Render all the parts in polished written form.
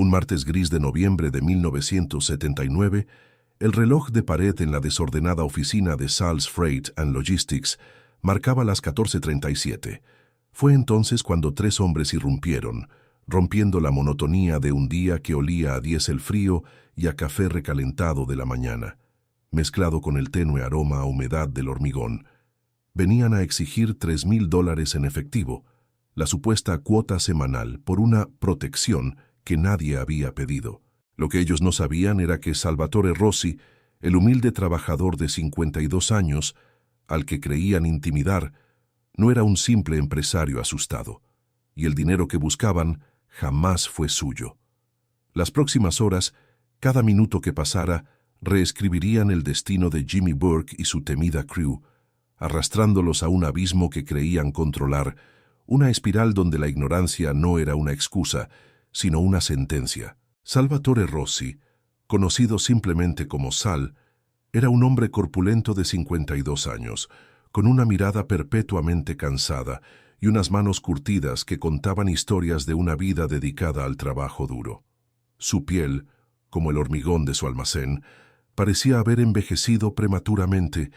Un martes gris de noviembre de 1979, el reloj de pared en la desordenada oficina de Sal's Freight and Logistics marcaba las 14:37. Fue entonces cuando tres hombres irrumpieron, rompiendo la monotonía de un día que olía a diésel frío y a café recalentado de la mañana, mezclado con el tenue aroma a humedad del hormigón. Venían a exigir $3,000 en efectivo, la supuesta cuota semanal por una protección que nadie había pedido. Lo que ellos no sabían era que Salvatore Rossi, el humilde trabajador de 52 años, al que creían intimidar, no era un simple empresario asustado, y el dinero que buscaban jamás fue suyo. Las próximas horas, cada minuto que pasara, reescribirían el destino de Jimmy Burke y su temida crew, arrastrándolos a un abismo que creían controlar, una espiral donde la ignorancia no era una excusa, sino una sentencia. Salvatore Rossi, conocido simplemente como Sal, era un hombre corpulento de 52 años, con una mirada perpetuamente cansada y unas manos curtidas que contaban historias de una vida dedicada al trabajo duro. Su piel, como el hormigón de su almacén, parecía haber envejecido prematuramente,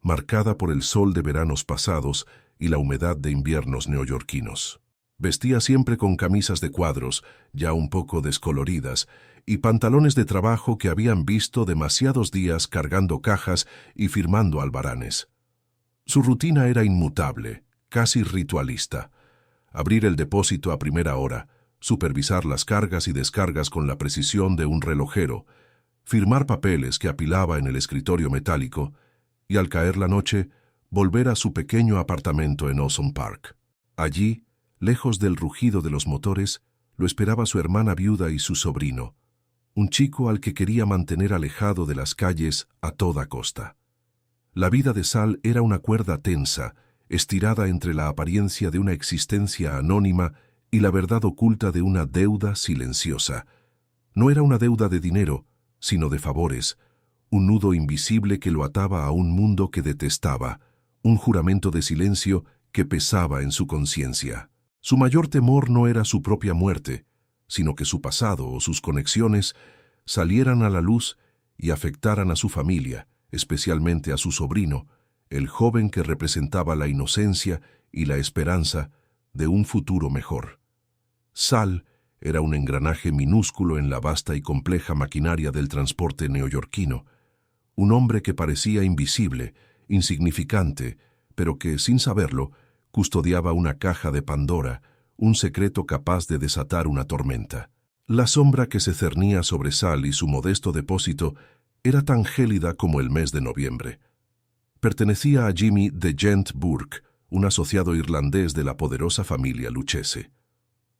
marcada por el sol de veranos pasados y la humedad de inviernos neoyorquinos. Vestía siempre con camisas de cuadros, ya un poco descoloridas, y pantalones de trabajo que habían visto demasiados días cargando cajas y firmando albaranes. Su rutina era inmutable, casi ritualista. Abrir el depósito a primera hora, supervisar las cargas y descargas con la precisión de un relojero, firmar papeles que apilaba en el escritorio metálico, y al caer la noche, volver a su pequeño apartamento en Ozone Park. Allí, lejos del rugido de los motores, lo esperaba su hermana viuda y su sobrino, un chico al que quería mantener alejado de las calles a toda costa. La vida de Sal era una cuerda tensa, estirada entre la apariencia de una existencia anónima y la verdad oculta de una deuda silenciosa. No era una deuda de dinero, sino de favores, un nudo invisible que lo ataba a un mundo que detestaba, un juramento de silencio que pesaba en su conciencia. Su mayor temor no era su propia muerte, sino que su pasado o sus conexiones salieran a la luz y afectaran a su familia, especialmente a su sobrino, el joven que representaba la inocencia y la esperanza de un futuro mejor. Sal era un engranaje minúsculo en la vasta y compleja maquinaria del transporte neoyorquino, un hombre que parecía invisible, insignificante, pero que, sin saberlo, custodiaba una caja de Pandora, un secreto capaz de desatar una tormenta. La sombra que se cernía sobre Sal y su modesto depósito era tan gélida como el mes de noviembre. Pertenecía a Jimmy de Gent Burke, un asociado irlandés de la poderosa familia Lucchese.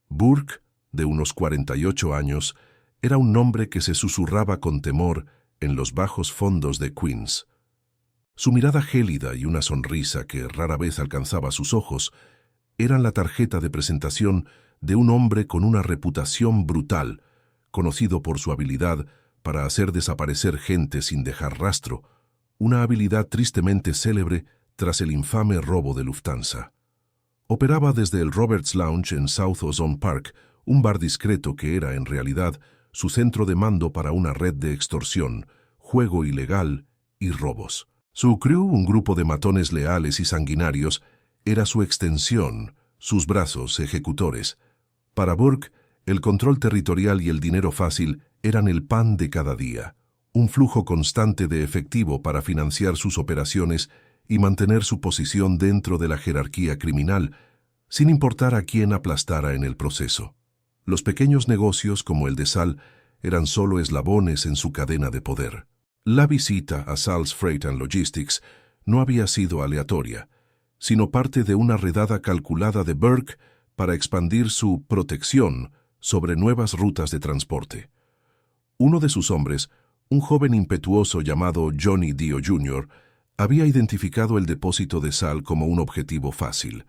Burke, de unos 48 años, era un nombre que se susurraba con temor en los bajos fondos de Queens. Su mirada gélida y una sonrisa que rara vez alcanzaba sus ojos eran la tarjeta de presentación de un hombre con una reputación brutal, conocido por su habilidad para hacer desaparecer gente sin dejar rastro, una habilidad tristemente célebre tras el infame robo de Lufthansa. Operaba desde el Roberts Lounge en South Ozone Park, un bar discreto que era, en realidad, su centro de mando para una red de extorsión, juego ilegal y robos. Su crew, un grupo de matones leales y sanguinarios, era su extensión, sus brazos ejecutores. Para Burke, el control territorial y el dinero fácil eran el pan de cada día, un flujo constante de efectivo para financiar sus operaciones y mantener su posición dentro de la jerarquía criminal, sin importar a quién aplastara en el proceso. Los pequeños negocios, como el de Sal, eran solo eslabones en su cadena de poder. La visita a Sal's Freight and Logistics no había sido aleatoria, sino parte de una redada calculada de Burke para expandir su protección sobre nuevas rutas de transporte. Uno de sus hombres, un joven impetuoso llamado Johnny Dio Jr., había identificado el depósito de Sal como un objetivo fácil,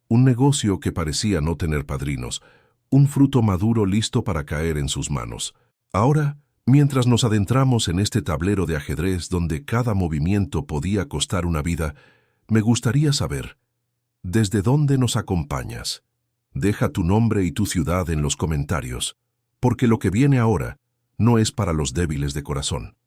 un negocio que parecía no tener padrinos, un fruto maduro listo para caer en sus manos. Ahora, mientras nos adentramos en este tablero de ajedrez donde cada movimiento podía costar una vida, me gustaría saber, ¿desde dónde nos acompañas? Deja tu nombre y tu ciudad en los comentarios. porque lo que viene ahora no es para los débiles de corazón.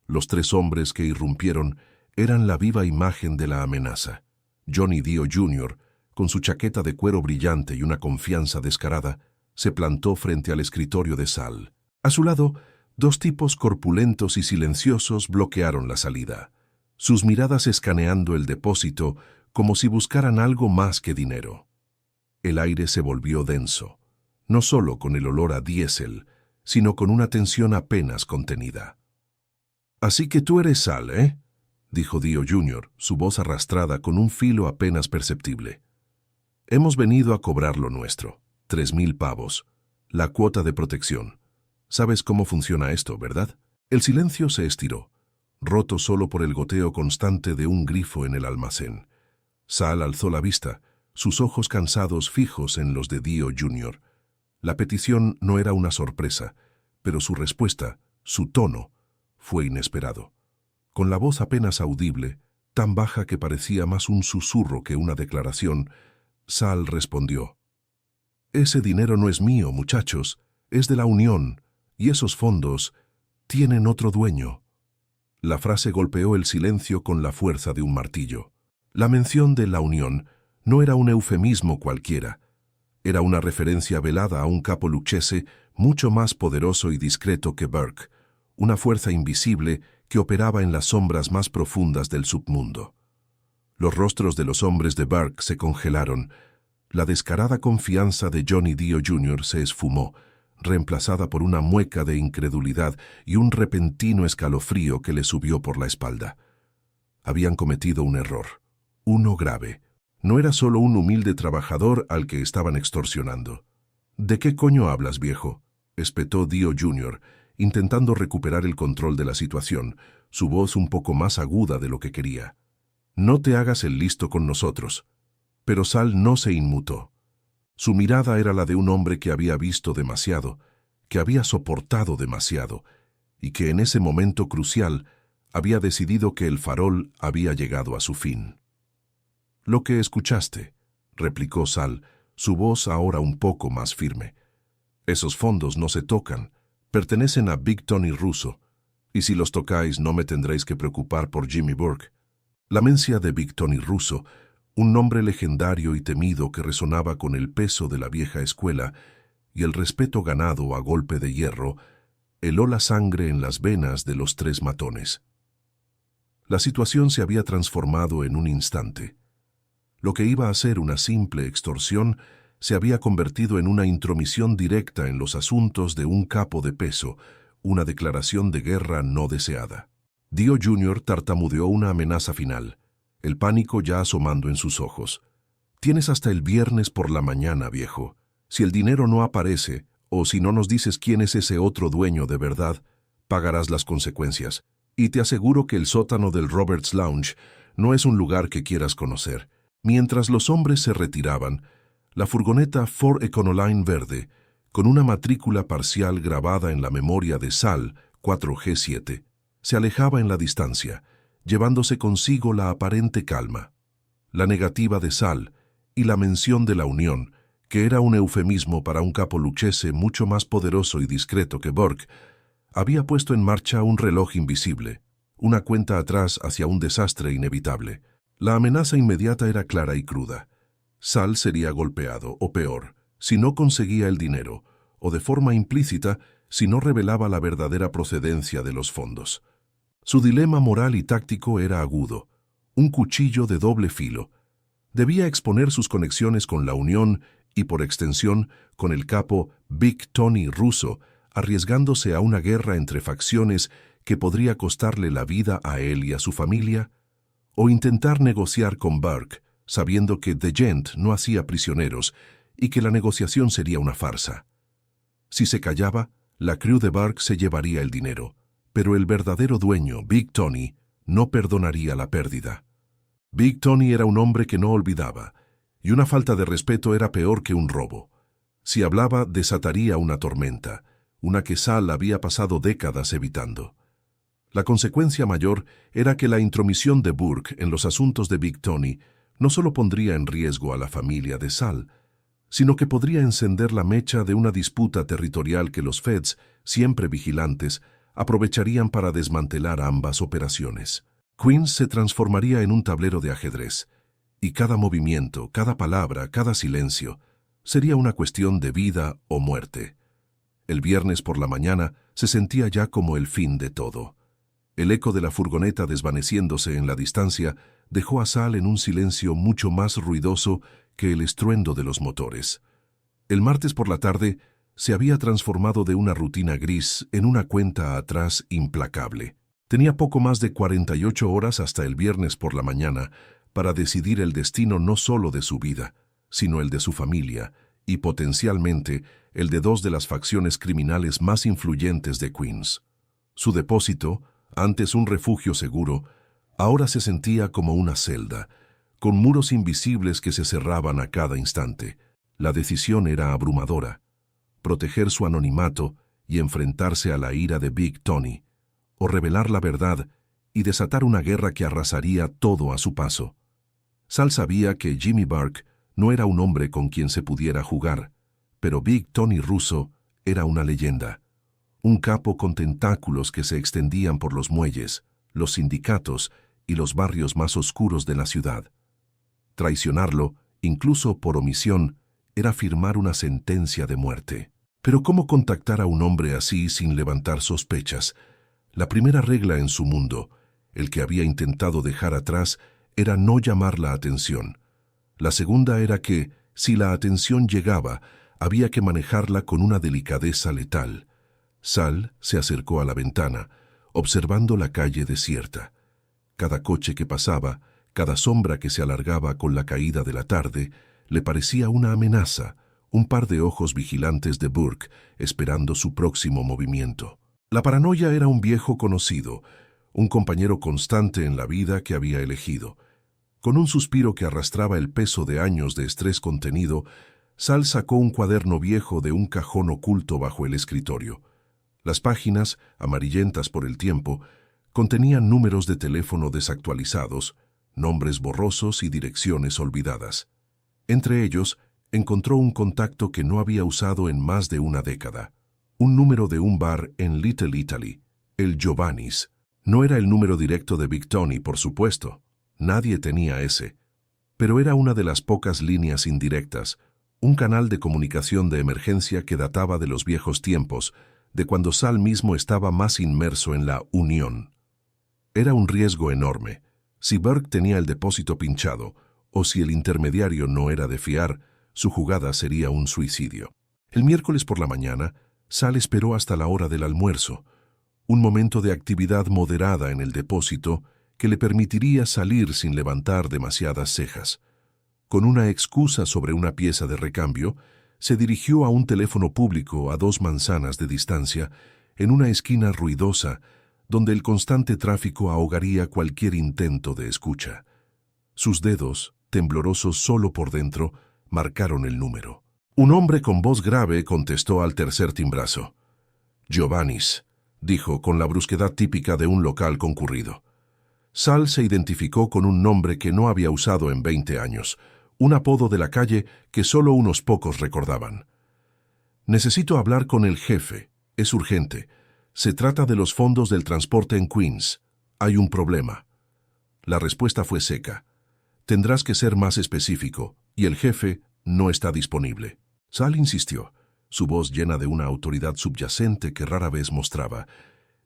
Los tres hombres que irrumpieron eran la viva imagen de la amenaza. Johnny Dio Jr., con su chaqueta de cuero brillante y una confianza descarada, se plantó frente al escritorio de Sal. A su lado, dos tipos corpulentos y silenciosos bloquearon la salida, sus miradas escaneando el depósito como si buscaran algo más que dinero. El aire se volvió denso, no solo con el olor a diésel, sino con una tensión apenas contenida. «Así que tú eres Sal, ¿eh?», dijo Dio Jr., su voz arrastrada con un filo apenas perceptible. «Hemos venido a cobrar lo nuestro, 3,000 pavos, la cuota de protección. Sabes cómo funciona esto, ¿verdad?». El silencio se estiró, roto solo por el goteo constante de un grifo en el almacén. Sal alzó la vista, sus ojos cansados fijos en los de Dio Jr. La petición no era una sorpresa, pero su respuesta, su tono, fue inesperado. Con la voz apenas audible, tan baja que parecía más un susurro que una declaración, Sal respondió: «Ese dinero no es mío, muchachos, es de la Unión, y esos fondos tienen otro dueño». La frase golpeó el silencio con la fuerza de un martillo. La mención de la Unión no era un eufemismo cualquiera. Era una referencia velada a un capo lucchese mucho más poderoso y discreto que Burke, una fuerza invisible que operaba en las sombras más profundas del submundo. Los rostros de los hombres de Burke se congelaron. La descarada confianza de Johnny Dio Jr. se esfumó, reemplazada por una mueca de incredulidad y un repentino escalofrío que le subió por la espalda. Habían cometido un error, uno grave. No era solo un humilde trabajador al que estaban extorsionando. «¿De qué coño hablas, viejo?», espetó Dio Jr., intentando recuperar el control de la situación, su voz un poco más aguda de lo que quería. «No te hagas el listo con nosotros». Pero Sal no se inmutó. Su mirada era la de un hombre que había visto demasiado, que había soportado demasiado, y que en ese momento crucial había decidido que el farol había llegado a su fin. «Lo que escuchaste», replicó Sal, su voz ahora un poco más firme. «Esos fondos no se tocan, pertenecen a Big Tony Russo, y si los tocáis no me tendréis que preocupar por Jimmy Burke». La mencia de Big Tony Russo, un nombre legendario y temido que resonaba con el peso de la vieja escuela y el respeto ganado a golpe de hierro, heló la sangre en las venas de los tres matones. La situación se había transformado en un instante. Lo que iba a ser una simple extorsión se había convertido en una intromisión directa en los asuntos de un capo de peso, una declaración de guerra no deseada. Dio Jr. tartamudeó una amenaza final, el pánico ya asomando en sus ojos. «Tienes hasta el viernes por la mañana, viejo. Si el dinero no aparece, o si no nos dices quién es ese otro dueño de verdad, pagarás las consecuencias. Y te aseguro que el sótano del Roberts Lounge no es un lugar que quieras conocer». Mientras los hombres se retiraban, la furgoneta Ford Econoline verde, con una matrícula parcial grabada en la memoria de Sal 4G7, se alejaba en la distancia, llevándose consigo la aparente calma. La negativa de Sal y la mención de la Unión, que era un eufemismo para un capo lucchese mucho más poderoso y discreto que Burke, había puesto en marcha un reloj invisible, una cuenta atrás hacia un desastre inevitable. La amenaza inmediata era clara y cruda. Sal sería golpeado, o peor, si no conseguía el dinero, o de forma implícita, si no revelaba la verdadera procedencia de los fondos. Su dilema moral y táctico era agudo, un cuchillo de doble filo. Debía exponer sus conexiones con la Unión y, por extensión, con el capo Big Tony Russo, arriesgándose a una guerra entre facciones que podría costarle la vida a él y a su familia, o intentar negociar con Burke, sabiendo que The Gent no hacía prisioneros y que la negociación sería una farsa. Si se callaba, la crew de Burke se llevaría el dinero, pero el verdadero dueño, Big Tony, no perdonaría la pérdida. Big Tony era un hombre que no olvidaba, y una falta de respeto era peor que un robo. Si hablaba, desataría una tormenta, una que Sal había pasado décadas evitando. La consecuencia mayor era que la intromisión de Burke en los asuntos de Big Tony no solo pondría en riesgo a la familia de Sal, sino que podría encender la mecha de una disputa territorial que los Feds, siempre vigilantes, aprovecharían para desmantelar ambas operaciones. Queens se transformaría en un tablero de ajedrez, y cada movimiento, cada palabra, cada silencio, sería una cuestión de vida o muerte. El viernes por la mañana se sentía ya como el fin de todo. El eco de la furgoneta desvaneciéndose en la distancia dejó a Sal en un silencio mucho más ruidoso que el estruendo de los motores. El martes por la tarde se había transformado de una rutina gris en una cuenta atrás implacable. Tenía poco más de 48 horas hasta el viernes por la mañana para decidir el destino no solo de su vida, sino el de su familia y potencialmente el de dos de las facciones criminales más influyentes de Queens. Su depósito, antes un refugio seguro, ahora se sentía como una celda, con muros invisibles que se cerraban a cada instante. La decisión era abrumadora: proteger su anonimato y enfrentarse a la ira de Big Tony, o revelar la verdad y desatar una guerra que arrasaría todo a su paso. Sal sabía que Jimmy Burke no era un hombre con quien se pudiera jugar, pero Big Tony Russo era una leyenda, un capo con tentáculos que se extendían por los muelles, los sindicatos y los barrios más oscuros de la ciudad. Traicionarlo, incluso por omisión, era firmar una sentencia de muerte. Pero ¿cómo contactar a un hombre así sin levantar sospechas? La primera regla en su mundo, el que había intentado dejar atrás, era no llamar la atención. La segunda era que, si la atención llegaba, había que manejarla con una delicadeza letal. Sal se acercó a la ventana, observando la calle desierta. Cada coche que pasaba, cada sombra que se alargaba con la caída de la tarde, le parecía una amenaza, un par de ojos vigilantes de Burke esperando su próximo movimiento. La paranoia era un viejo conocido, un compañero constante en la vida que había elegido. Con un suspiro que arrastraba el peso de años de estrés contenido, Sal sacó un cuaderno viejo de un cajón oculto bajo el escritorio. Las páginas, amarillentas por el tiempo, contenían números de teléfono desactualizados, nombres borrosos y direcciones olvidadas. Entre ellos, encontró un contacto que no había usado en más de una década. Un número de un bar en Little Italy, el Giovanni's. No era el número directo de Big Tony, por supuesto. Nadie tenía ese. Pero era una de las pocas líneas indirectas, un canal de comunicación de emergencia que databa de los viejos tiempos, de cuando Sal mismo estaba más inmerso en la Unión. Era un riesgo enorme. Si Burke tenía el depósito pinchado, o si el intermediario no era de fiar, su jugada sería un suicidio. El miércoles por la mañana, Sal esperó hasta la hora del almuerzo, un momento de actividad moderada en el depósito que le permitiría salir sin levantar demasiadas cejas. Con una excusa sobre una pieza de recambio, se dirigió a un teléfono público a 2 manzanas de distancia, en una esquina ruidosa, donde el constante tráfico ahogaría cualquier intento de escucha. Sus dedos, temblorosos solo por dentro, marcaron el número. Un hombre con voz grave contestó al tercer timbrazo. «Giovanni's», dijo con la brusquedad típica de un local concurrido. Sal se identificó con un nombre que no había usado en 20 años, un apodo de la calle que solo unos pocos recordaban. «Necesito hablar con el jefe. Es urgente. Se trata de los fondos del transporte en Queens. Hay un problema». La respuesta fue seca. «Tendrás que ser más específico, y el jefe no está disponible». Sal insistió, su voz llena de una autoridad subyacente que rara vez mostraba.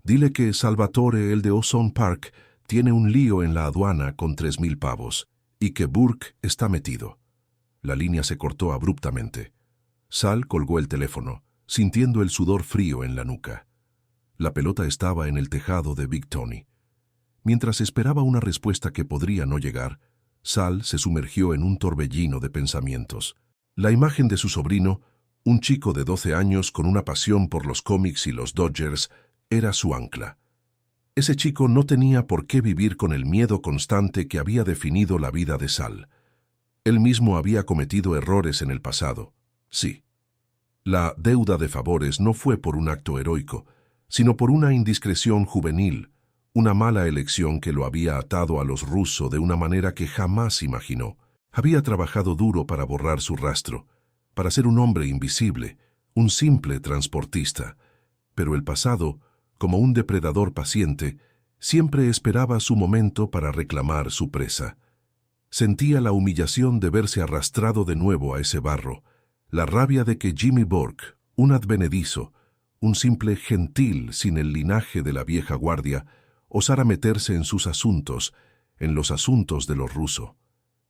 «Dile que Salvatore, el de Ozone Park, tiene un lío en la aduana con 3,000 pavos, y que Burke está metido». La línea se cortó abruptamente. Sal colgó el teléfono, sintiendo el sudor frío en la nuca. La pelota estaba en el tejado de Big Tony. Mientras esperaba una respuesta que podría no llegar, Sal se sumergió en un torbellino de pensamientos. La imagen de su sobrino, un chico de 12 años con una pasión por los cómics y los Dodgers, era su ancla. Ese chico no tenía por qué vivir con el miedo constante que había definido la vida de Sal. Él mismo había cometido errores en el pasado, sí. La deuda de favores no fue por un acto heroico, sino por una indiscreción juvenil, una mala elección que lo había atado a los Russo de una manera que jamás imaginó. Había trabajado duro para borrar su rastro, para ser un hombre invisible, un simple transportista. Pero el pasado, como un depredador paciente, siempre esperaba su momento para reclamar su presa. Sentía la humillación de verse arrastrado de nuevo a ese barro, la rabia de que Jimmy Burke, un advenedizo, un simple gentil sin el linaje de la vieja guardia, osara meterse en sus asuntos, en los asuntos de los rusos.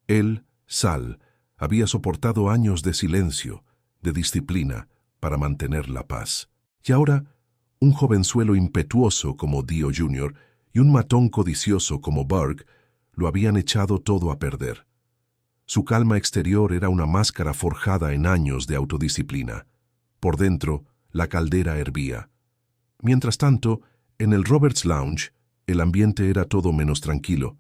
Él, Sal, había soportado años de silencio, de disciplina, para mantener la paz. Y ahora, un jovenzuelo impetuoso como Dio Jr. y un matón codicioso como Burke lo habían echado todo a perder. Su calma exterior era una máscara forjada en años de autodisciplina. Por dentro, la caldera hervía. Mientras tanto, en el Roberts Lounge, el ambiente era todo menos tranquilo.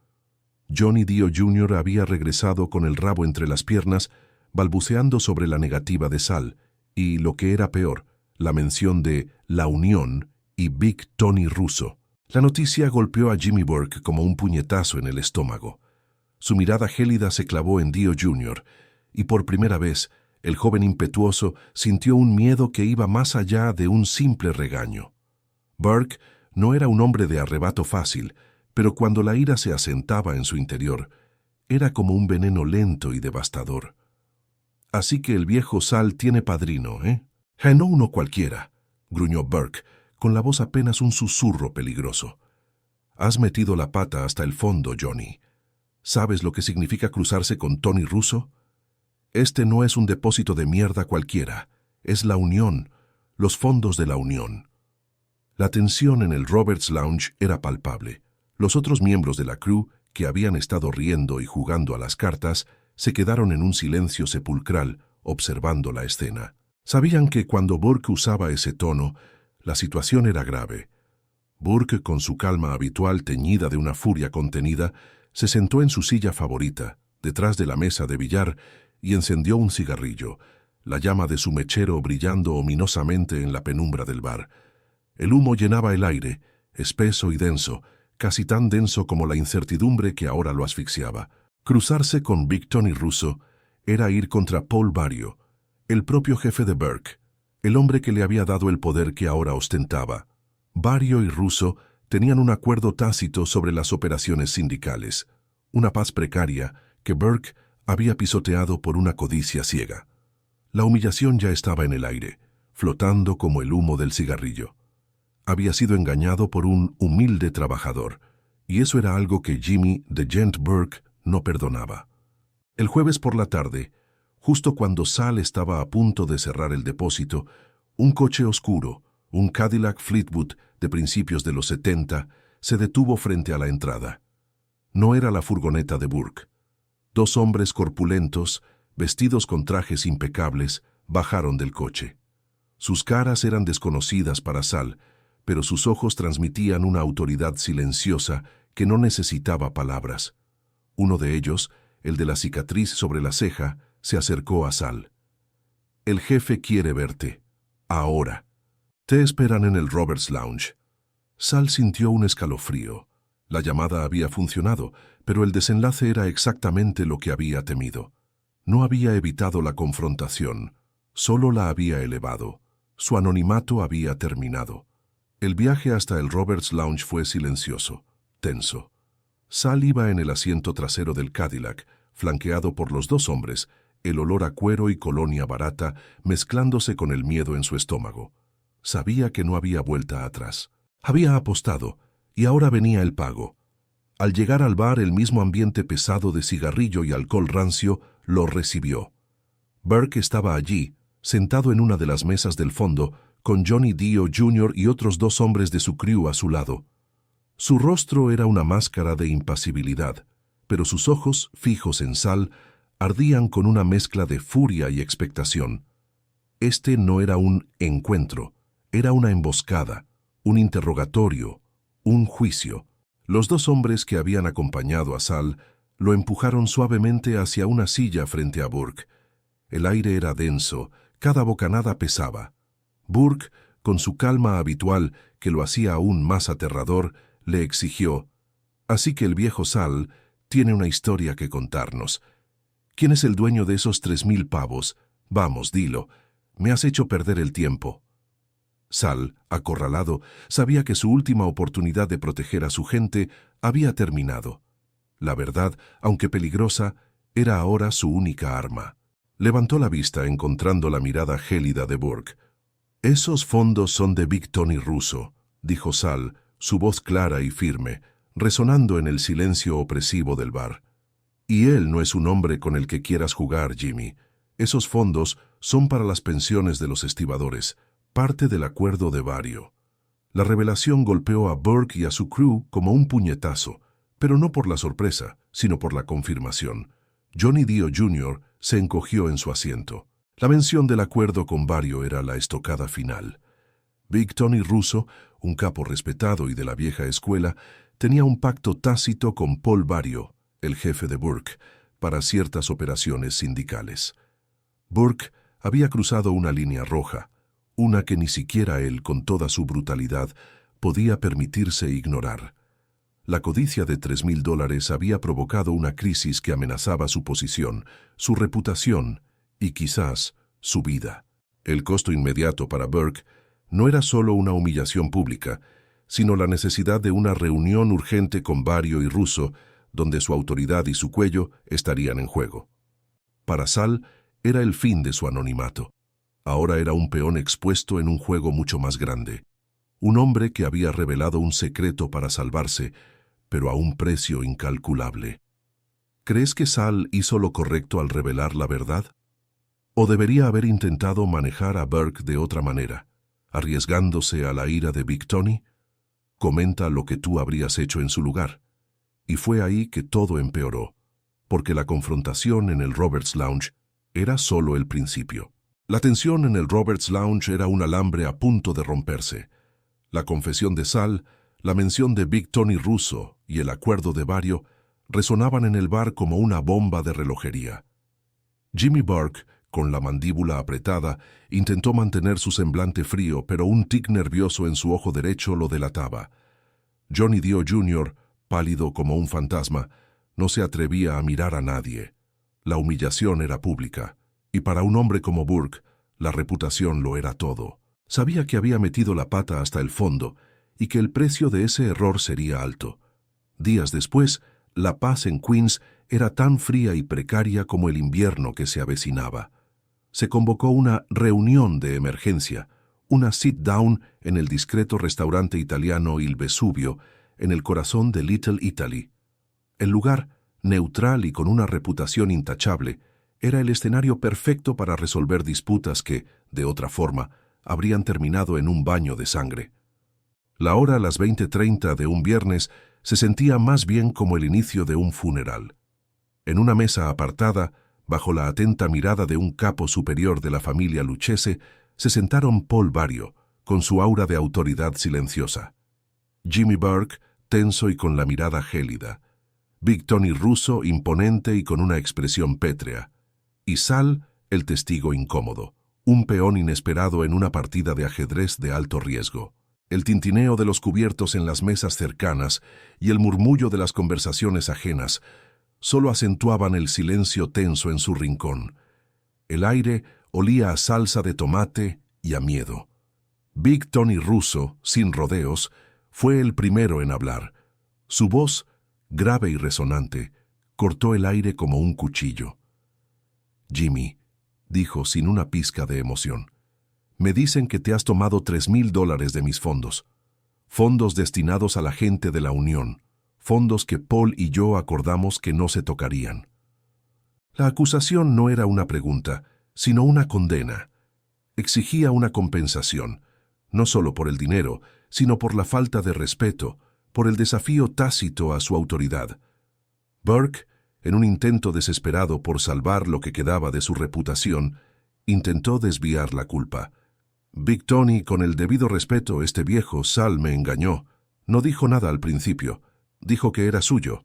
Johnny Dio Jr. había regresado con el rabo entre las piernas, balbuceando sobre la negativa de Sal, y, lo que era peor, la mención de La Unión y Big Tony Russo. La noticia golpeó a Jimmy Burke como un puñetazo en el estómago. Su mirada gélida se clavó en Dio Jr., y por primera vez, el joven impetuoso sintió un miedo que iba más allá de un simple regaño. Burke no era un hombre de arrebato fácil, pero cuando la ira se asentaba en su interior, era como un veneno lento y devastador. Así que el viejo Sal tiene padrino, ¿eh? No uno cualquiera, gruñó Burke, con la voz apenas un susurro peligroso. Has metido la pata hasta el fondo, Johnny. ¿Sabes lo que significa cruzarse con Tony Russo? Este no es un depósito de mierda cualquiera, es la Unión, los fondos de la Unión. La tensión en el Roberts Lounge era palpable. Los otros miembros de la crew, que habían estado riendo y jugando a las cartas, se quedaron en un silencio sepulcral, observando la escena. Sabían que cuando Burke usaba ese tono, la situación era grave. Burke, con su calma habitual teñida de una furia contenida, se sentó en su silla favorita, detrás de la mesa de billar, y encendió un cigarrillo, la llama de su mechero brillando ominosamente en la penumbra del bar. El humo llenaba el aire, espeso y denso, casi tan denso como la incertidumbre que ahora lo asfixiaba. Cruzarse con Big Tony Russo era ir contra Paul Vario, el propio jefe de Burke, el hombre que le había dado el poder que ahora ostentaba. Vario y Russo tenían un acuerdo tácito sobre las operaciones sindicales, una paz precaria que Burke había pisoteado por una codicia ciega. La humillación ya estaba en el aire, flotando como el humo del cigarrillo. Había sido engañado por un humilde trabajador, y eso era algo que Jimmy de Gent Burke no perdonaba. El jueves por la tarde, justo cuando Sal estaba a punto de cerrar el depósito, un coche oscuro, un Cadillac Fleetwood de principios de los 70, se detuvo frente a la entrada. No era la furgoneta de Burke. Dos hombres corpulentos, vestidos con trajes impecables, bajaron del coche. Sus caras eran desconocidas para Sal, pero sus ojos transmitían una autoridad silenciosa que no necesitaba palabras. Uno de ellos, el de la cicatriz sobre la ceja, se acercó a Sal. «El jefe quiere verte. Ahora. Te esperan en el Roberts Lounge». Sal sintió un escalofrío. La llamada había funcionado, pero el desenlace era exactamente lo que había temido. No había evitado la confrontación, solo la había elevado. Su anonimato había terminado. El viaje hasta el Roberts Lounge fue silencioso, tenso. Sal iba en el asiento trasero del Cadillac, flanqueado por los dos hombres, el olor a cuero y colonia barata mezclándose con el miedo en su estómago. Sabía que no había vuelta atrás. Había apostado, y ahora venía el pago. Al llegar al bar, el mismo ambiente pesado de cigarrillo y alcohol rancio lo recibió. Burke estaba allí, sentado en una de las mesas del fondo, con Johnny Dio Jr. y otros dos hombres de su crew a su lado. Su rostro era una máscara de impasibilidad, pero sus ojos, fijos en Sal, ardían con una mezcla de furia y expectación. Este no era un encuentro, era una emboscada, un interrogatorio, un juicio. Los dos hombres que habían acompañado a Sal lo empujaron suavemente hacia una silla frente a Burke. El aire era denso, cada bocanada pesaba. Burke, con su calma habitual que lo hacía aún más aterrador, le exigió: «Así que el viejo Sal tiene una historia que contarnos. ¿Quién es el dueño de esos 3,000 pavos? Vamos, dilo. Me has hecho perder el tiempo. Sal, acorralado, sabía que su última oportunidad de proteger a su gente había terminado. La verdad, aunque peligrosa, era ahora su única arma. Levantó la vista encontrando la mirada gélida de Burke. «Esos fondos son de Big Tony Russo», dijo Sal, su voz clara y firme, resonando en el silencio opresivo del bar. «Y él no es un hombre con el que quieras jugar, Jimmy. Esos fondos son para las pensiones de los estibadores, parte del acuerdo de Barrio». La revelación golpeó a Burke y a su crew como un puñetazo, pero no por la sorpresa, sino por la confirmación. Johnny Dio Jr. se encogió en su asiento. La mención del acuerdo con Barrio era la estocada final. Big Tony Russo, un capo respetado y de la vieja escuela, tenía un pacto tácito con Paul Barrio, el jefe de Burke, para ciertas operaciones sindicales. Burke había cruzado una línea roja, una que ni siquiera él, con toda su brutalidad, podía permitirse ignorar. La codicia de $3,000 había provocado una crisis que amenazaba su posición, su reputación y quizás su vida. El costo inmediato para Burke no era solo una humillación pública, sino la necesidad de una reunión urgente con Barrio y Russo, donde su autoridad y su cuello estarían en juego. Para Sal era el fin de su anonimato. Ahora era un peón expuesto en un juego mucho más grande. Un hombre que había revelado un secreto para salvarse, pero a un precio incalculable. ¿Crees que Sal hizo lo correcto al revelar la verdad? ¿O debería haber intentado manejar a Burke de otra manera, arriesgándose a la ira de Big Tony? Comenta lo que tú habrías hecho en su lugar. Y fue ahí que todo empeoró, porque la confrontación en el Roberts Lounge era solo el principio. La tensión en el Roberts Lounge era un alambre a punto de romperse. La confesión de Sal, la mención de Big Tony Russo y el acuerdo de Barrio resonaban en el bar como una bomba de relojería. Jimmy Burke, con la mandíbula apretada, intentó mantener su semblante frío, pero un tic nervioso en su ojo derecho lo delataba. Johnny Dio Jr., pálido como un fantasma, no se atrevía a mirar a nadie. La humillación era pública, y para un hombre como Burke, la reputación lo era todo. Sabía que había metido la pata hasta el fondo, y que el precio de ese error sería alto. Días después, la paz en Queens era tan fría y precaria como el invierno que se avecinaba. Se convocó una reunión de emergencia, una sit-down en el discreto restaurante italiano Il Vesuvio, en el corazón de Little Italy. El lugar, neutral y con una reputación intachable, era el escenario perfecto para resolver disputas que, de otra forma, habrían terminado en un baño de sangre. La hora a las 20:30 de un viernes se sentía más bien como el inicio de un funeral. En una mesa apartada, bajo la atenta mirada de un capo superior de la familia Lucchese, se sentaron Paul Barrio, con su aura de autoridad silenciosa. Jimmy Burke, tenso y con la mirada gélida. Big Tony Russo, imponente y con una expresión pétrea. Y Sal, el testigo incómodo, un peón inesperado en una partida de ajedrez de alto riesgo. El tintineo de los cubiertos en las mesas cercanas y el murmullo de las conversaciones ajenas solo acentuaban el silencio tenso en su rincón. El aire olía a salsa de tomate y a miedo. Big Tony Russo, sin rodeos, fue el primero en hablar. Su voz, grave y resonante, cortó el aire como un cuchillo. «Jimmy», dijo sin una pizca de emoción, «me dicen que te has tomado $3,000 de mis fondos. Fondos destinados a la gente de la Unión. Fondos que Paul y yo acordamos que no se tocarían». La acusación no era una pregunta, sino una condena. Exigía una compensación, no solo por el dinero, sino por la falta de respeto, por el desafío tácito a su autoridad. Burke, en un intento desesperado por salvar lo que quedaba de su reputación, intentó desviar la culpa. «Big Tony, con el debido respeto, este viejo Sal me engañó. No dijo nada al principio. Dijo que era suyo».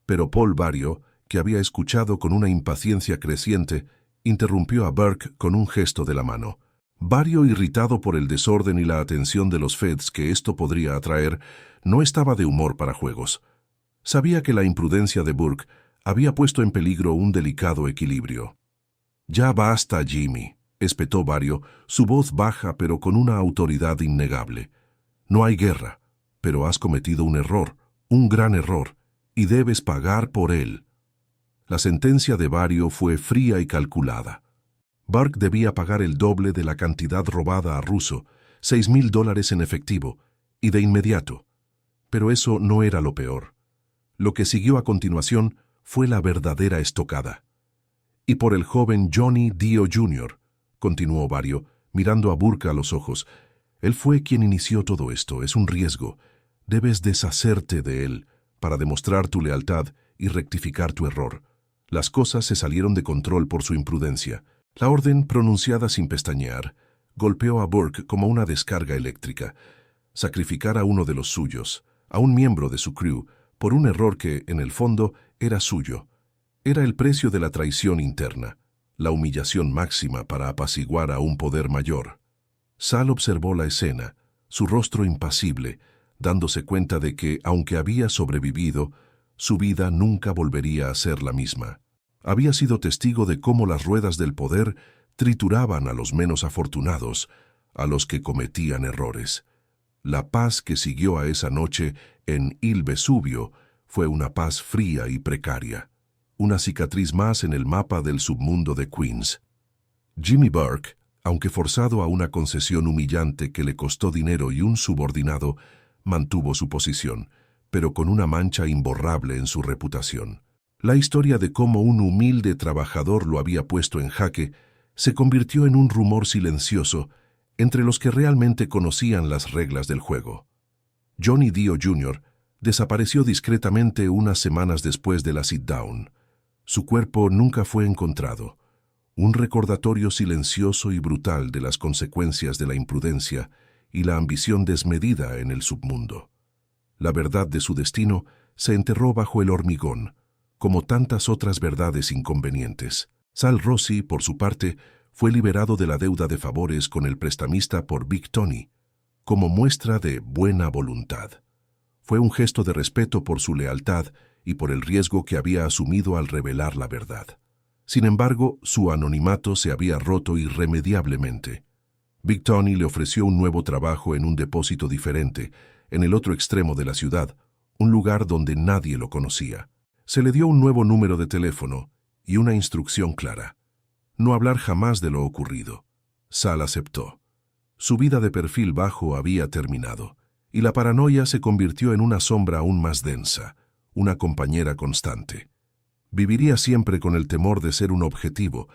Pero Paul Barrio, que había escuchado con una impaciencia creciente, interrumpió a Burke con un gesto de la mano. Barrio, irritado por el desorden y la atención de los feds que esto podría atraer, no estaba de humor para juegos. Sabía que la imprudencia de Burke había puesto en peligro un delicado equilibrio. «Ya basta, Jimmy», espetó Vario, su voz baja pero con una autoridad innegable. «No hay guerra, pero has cometido un error, un gran error, y debes pagar por él». La sentencia de Vario fue fría y calculada. Burke debía pagar el doble de la cantidad robada a Russo, $6,000 en efectivo, y de inmediato. Pero eso no era lo peor. Lo que siguió a continuación fue la verdadera estocada. «Y por el joven Johnny Dio Jr., continuó Vario, mirando a Burke a los ojos. «Él fue quien inició todo esto, es un riesgo. Debes deshacerte de él para demostrar tu lealtad y rectificar tu error». Las cosas se salieron de control por su imprudencia. La orden, pronunciada sin pestañear, golpeó a Burke como una descarga eléctrica. Sacrificar a uno de los suyos, a un miembro de su crew, por un error que, en el fondo, era suyo. Era el precio de la traición interna, la humillación máxima para apaciguar a un poder mayor. Sal observó la escena, su rostro impasible, dándose cuenta de que, aunque había sobrevivido, su vida nunca volvería a ser la misma. Había sido testigo de cómo las ruedas del poder trituraban a los menos afortunados, a los que cometían errores. La paz que siguió a esa noche en Il Vesubio fue una paz fría y precaria, una cicatriz más en el mapa del submundo de Queens. Jimmy Burke, aunque forzado a una concesión humillante que le costó dinero y un subordinado, mantuvo su posición, pero con una mancha imborrable en su reputación. La historia de cómo un humilde trabajador lo había puesto en jaque se convirtió en un rumor silencioso entre los que realmente conocían las reglas del juego. Johnny Dio Jr. desapareció discretamente unas semanas después de la sit-down. Su cuerpo nunca fue encontrado, un recordatorio silencioso y brutal de las consecuencias de la imprudencia y la ambición desmedida en el submundo. La verdad de su destino se enterró bajo el hormigón, como tantas otras verdades inconvenientes. Sal Rossi, por su parte, fue liberado de la deuda de favores con el prestamista por Big Tony, como muestra de buena voluntad. Fue un gesto de respeto por su lealtad y por el riesgo que había asumido al revelar la verdad. Sin embargo, su anonimato se había roto irremediablemente. Big Tony le ofreció un nuevo trabajo en un depósito diferente, en el otro extremo de la ciudad, un lugar donde nadie lo conocía. Se le dio un nuevo número de teléfono y una instrucción clara: no hablar jamás de lo ocurrido. Sal aceptó. Su vida de perfil bajo había terminado, y la paranoia se convirtió en una sombra aún más densa, una compañera constante. Viviría siempre con el temor de ser un objetivo,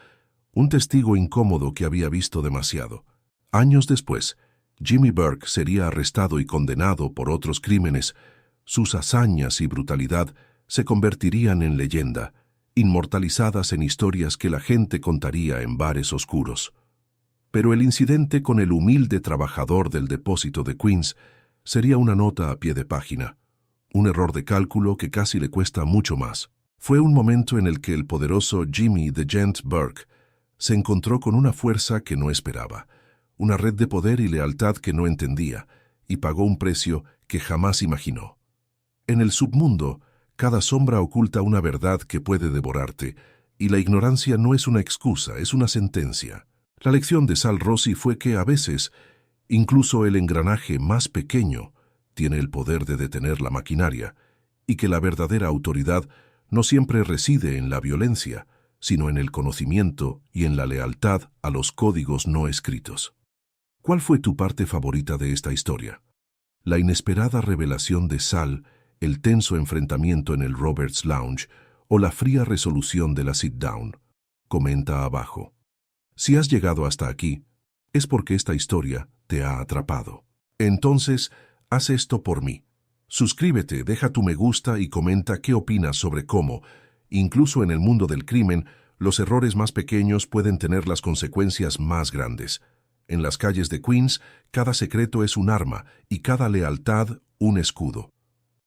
un testigo incómodo que había visto demasiado. Años después, Jimmy Burke sería arrestado y condenado por otros crímenes. Sus hazañas y brutalidad se convertirían en leyenda, inmortalizadas en historias que la gente contaría en bares oscuros. Pero el incidente con el humilde trabajador del depósito de Queens sería una nota a pie de página, un error de cálculo que casi le cuesta mucho más. Fue un momento en el que el poderoso Jimmy the Gent Burke se encontró con una fuerza que no esperaba, una red de poder y lealtad que no entendía, y pagó un precio que jamás imaginó. En el submundo, cada sombra oculta una verdad que puede devorarte, y la ignorancia no es una excusa, es una sentencia. La lección de Sal Rossi fue que, a veces, incluso el engranaje más pequeño tiene el poder de detener la maquinaria, y que la verdadera autoridad no siempre reside en la violencia, sino en el conocimiento y en la lealtad a los códigos no escritos. ¿Cuál fue tu parte favorita de esta historia? ¿La inesperada revelación de Sal, el tenso enfrentamiento en el Roberts Lounge o la fría resolución de la sit-down? Comenta abajo. Si has llegado hasta aquí, es porque esta historia te ha atrapado. Entonces, haz esto por mí. Suscríbete, deja tu me gusta y comenta qué opinas sobre cómo, incluso en el mundo del crimen, los errores más pequeños pueden tener las consecuencias más grandes. En las calles de Queens, cada secreto es un arma y cada lealtad un escudo.